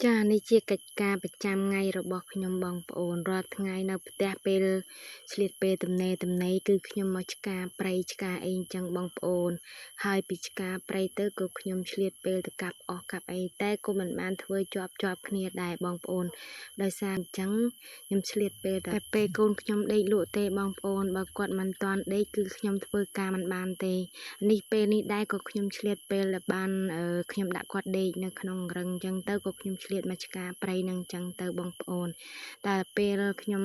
ចានេះជាកិច្ចការប្រចាំថ្ងៃរបស់ខ្ញុំបងប្អូនរាល់ថ្ងៃនៅផ្ទះពេលឆ្លៀតពេលទំនេរគឺខ្ញុំមកឆ្ការព្រៃឆ្ការអីអញ្ចឹងបងប្អូនហើយពីឆ្ការព្រៃទៅក៏ខ្ញុំឆ្លៀតពេលទៅកាប់អស់កាប់អីតែក៏មិនបានធ្វើជាប់គ្នាដែរបងប្អូនដោយសារអញ្ចឹងខ្ញុំឆ្លៀតពេលតែពេលកូនខ្ញុំដេកលក់ទេបងប្អូនបើគាត់មិនតាន់ដេកគឺខ្ញុំធ្វើការមិនបានទេនេះពេលនេះដែរក៏ខ្ញុំឆ្លៀតពេលដែលបានខ្ញុំដាក់គាត់ដេកនៅក្នុងរឹងអញ្ចឹងទៅក៏ខ្ញុំឆ្លៀតមកឆ្ការព្រៃនឹងអញ្ចឹងទៅបងប្អូនតែពេលខ្ញុំ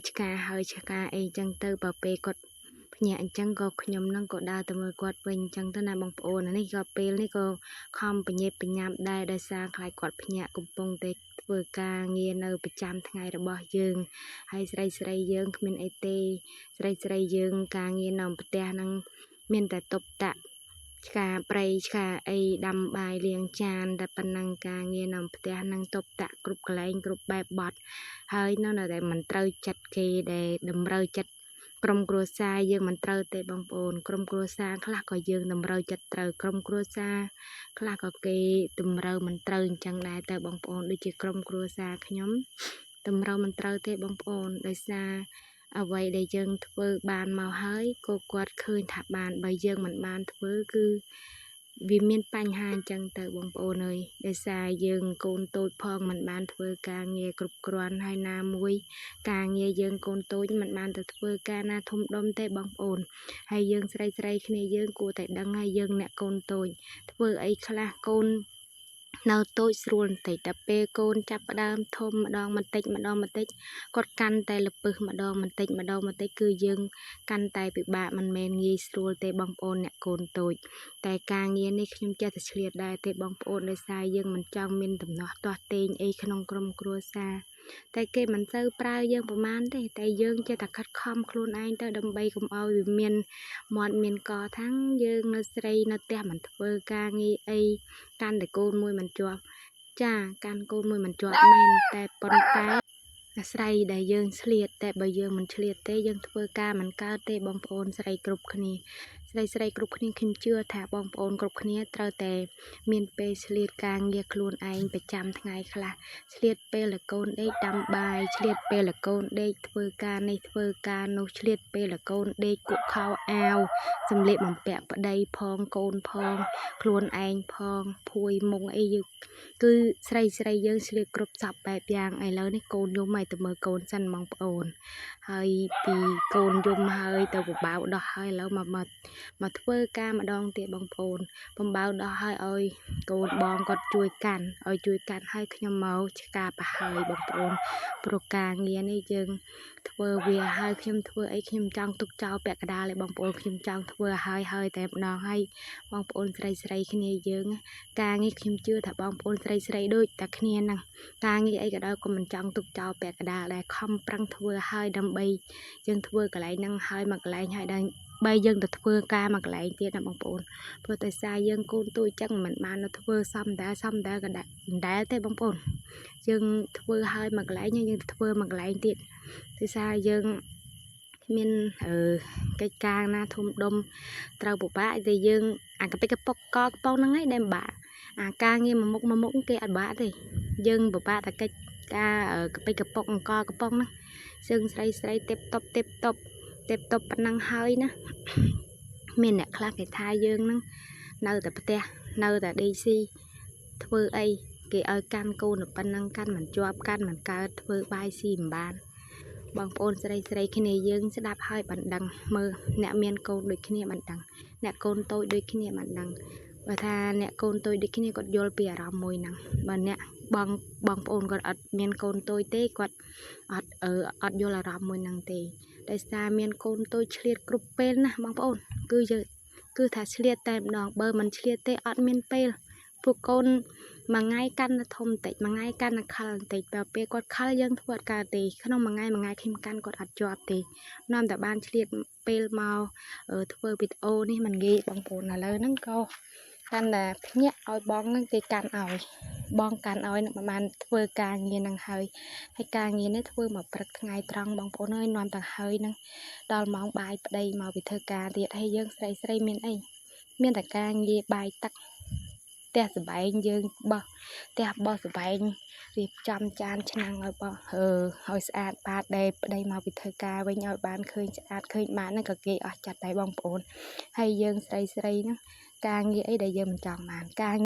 ឆ្ការហើយឆ្ការអីអញ្ចឹងទៅបើពេលគាត់ភ្ញាក់អញ្ចឹងក៏ខ្ញុំនឹងក៏ដើរទៅមើលគាត់វិញអញ្ចឹងទៅណាបងប្អូននេះក៏ពេលនេះក៏ខំបញ្ញាប់បញ្ញាប់ដែរដោយសារខ្លាចគាត់ភ្ញាក់កំពុងតែធ្វើការងារនៅប្រចាំថ្ងៃរបស់យើងហើយស្រីយើងគ្មានអីទេស្រីយើងការងារនៅផ្ទះហ្នឹងមានតែតុបតាក់ឆ្ការព្រៃឆ្ការអីដាំបាយលាងចានតែប៉ុណ្ណឹងការងារនៅផ្ទះហ្នឹងតុបតាក់គ្រប់កន្លែងគ្រប់បែបបទហើយនៅតែមិនត្រូវចិត្តគេដែលតម្រូវចិត្តក្រុមគ្រួសារយើងមិនត្រូវទេបងប្អូនក្រុមគ្រួសារខ្លះក៏យើងតម្រូវចិត្តត្រូវក្រុមគ្រួសារខ្លះក៏គេតម្រូវមិនត្រូវអញ្ចឹងដែរទៅបងប្អូនដូចជាក្រុមគ្រួសារខ្ញុំតម្រូវមិនត្រូវទេបងប្អូនដោយសារអ្វីដែលយើងធ្វើបានមកហើយក៏គាត់ឃើញថាបានបើយើងមិនបានធ្វើគឺវាមានបញ្ហាអញ្ចឹងទៅបងប្អូនអើយដោយសារយើងកូនតូចផងមិនបានធ្វើការងារគ្រប់គ្រាន់ហើយណាមួយការងារយើងកូនតូចមិនបានទៅធ្វើការណាធំដុំទេបងប្អូនហើយយើងស្រីគ្នាយើងគួរតែដឹងហើយយើងអ្នកកូនតូចធ្វើអីខ្លះកូននៅតូចស្រួលបន្តិចតែពេលកូនចាប់ផ្ដើមធំម្ដងបន្តិចគាត់កាន់តែលពឹសម្ដងបន្តិចគឺយើងកាន់តែពិបាកមិនមែនងាយស្រួលទេបងប្អូនអ្នកកូនតូចតែការងារនេះខ្ញុំចេះតែឆ្លៀតដែរទេបងប្អូនដោយសារយើងមិនចង់មានដំណោះទាស់ទែងអីក្នុងក្រុមគ្រួសារតែគេមិនសូវប្រើយើងប្រហែលទេតែយើងចេះតែខិតខំខ្លួនឯងទៅដើម្បីកុំឲ្យវាមានមាត់មានកថាំងយើងនៅស្រីនៅផ្ទះមិនធ្វើការងារអីកាន់តែកូនមួយមិនជាប់ចាកាន់កូនមួយមិនជាប់មែនតែប៉ុន្តែអាស្រ័យដែលយើងឆ្លៀតតែបើយើងមិនឆ្លៀតទេយើងធ្វើការមិនកើតទេបងប្អូនស្រីគ្រប់គ្នាស្រីគ្រប់គ្នាខ្ញុំជឿថាបងប្អូនគ្រប់គ្នាត្រូវតែមានពេលឆ្លៀតការងារខ្លួនឯងប្រចាំថ្ងៃខ្លះឆ្លៀតពេលកូនដេកដាំបាយឆ្លៀតពេលកូនដេកធ្វើការនេះធ្វើការនោះឆ្លៀតពេលកូនដេកគុកខោអាវសម្លៀកបំពាក់ប្តីផងកូនផងខ្លួនឯងផងភួយមុងអីយើងគឺស្រីយើងឆ្លៀតគ្រប់សពបែបយ៉ាងឥឡូវនេះកូនយំឲ្យទៅមើលកូនសិនបងប្អូនហើយពីកូនយំហើយទៅបបាវដោះហើយឥឡូវមកធ្វើការម្ដងទៀតបងប្អូនបំបៅដោះហើយឲ្យកូនបងគាត់ជួយកាន់ឲ្យខ្ញុំមកឆ្ការប្រហើយបងប្អូនព្រោះការងារនេះយើងធ្វើវាហើយខ្ញុំធ្វើអីខ្ញុំចង់ទុកចោលពាក់កណ្ដាលឯងបងប្អូនខ្ញុំចង់ធ្វើហើយតែម្ដងហើយបងប្អូនស្រីគ្នាយើងការងារខ្ញុំជឿថាបងប្អូនស្រីដូចតែគ្នាហ្នឹងការងារអីក៏ដោយក៏មិនចង់ទុកចោលពាក់កណ្ដាលដែរខំប្រឹងធ្វើហើយដើម្បីយើងធ្វើកន្លែងហ្នឹងហើយមកកន្លែងហើយដល់បើយើងទៅធ្វើការមកកន្លែងទៀតណាបងប្អូនព្រោះតែសារយើងកូនទូចចឹងមិនបានទៅធ្វើសំដៅក៏ដែរទេបងប្អូនយើងធ្វើហើយមកកន្លែងយើងទៅធ្វើមកកន្លែងទៀតដោយសារយើងមានកិច្ចការណាធំដុំត្រូវពិបាកតែយើងអាកប៉ិចកប៉ុកកកំប៉ុងហ្នឹងឯងដែលពិបាកអាការងារមួយមុខគេអត់បាក់ទេយើងពិបាកតែកិច្ចការកប៉ិចកប៉ុកអង្គកំប៉ុងហ្នឹងយើងស្រីទេពតបប៉ុណ្ណឹងហើយណាមានអ្នកខ្លះគេថាយើងហ្នឹងនៅតែផ្ទះនៅតែដេកស៊ីធ្វើអីគេឲ្យកាន់កូនប៉ុណ្ណឹងកាន់មិនជាប់កាន់មិនកើតធ្វើបាយស៊ីមិនបានបងប្អូនស្រីគ្នាយើងស្ដាប់ហើយបានដឹងមើលអ្នកមានកូនដូចគ្នាបានដឹងអ្នកកូនតូចដូចគ្នាបានដឹងបើថាអ្នកកូនតូចដូចគ្នាគាត់យល់ពីអារម្មណ៍មួយហ្នឹងបើអ្នកបងប្អូនគាត់អត់មានកូនតូចទេគាត់អត់យល់អារម្មណ៍មួយហ្នឹងទេដោយសារមានកូនតូចឆ្លៀតគ្រប់ពេលណាបងប្អូនគឺថាឆ្លៀតតែម្ដងបើមិនឆ្លៀតទេអត់មានពេលពួកកូនមួយថ្ងៃកាន់តែធំបន្តិចមួយថ្ងៃកាន់តែខលបន្តិចដល់ពេលគាត់ខលយើងធ្វើអត់កើតទេក្នុងមួយថ្ងៃខ្ញុំកាន់គាត់អត់ជាប់ទេនាំតែបានឆ្លៀតពេលមកធ្វើវីដេអូនេះមិនងាយបងប្អូនឥឡូវហ្នឹងក៏កាន់តែភ្ញាក់ឲ្យបងហ្នឹងគេកាន់ឲ្យបងកាន់ឲ្យនឹងបានធ្វើការងារហ្នឹងហើយការងារនេះធ្វើមកព្រឹកថ្ងៃត្រង់បងប្អូនអើយនាំតែហើយហ្នឹងដល់ម៉ោងបាយប្តីមកពីធ្វើការទៀតហើយយើងស្រីមានអីមានតែការងារបាយទឹក តែសបែងយើងបោះតែបោះសបែងរៀបចំចានឆ្នាំងឲ្យបោះឲ្យស្អាតបាតដែរប្តីមកពីធ្វើការវិញឲ្យបានឃើញស្អាតឃើញបានហ្នឹងក៏គេអស់ចិត្តដែរបងប្អូនហើយយើងស្រីហ្នឹងការងារអីដែលយើងមិនចង់បានការ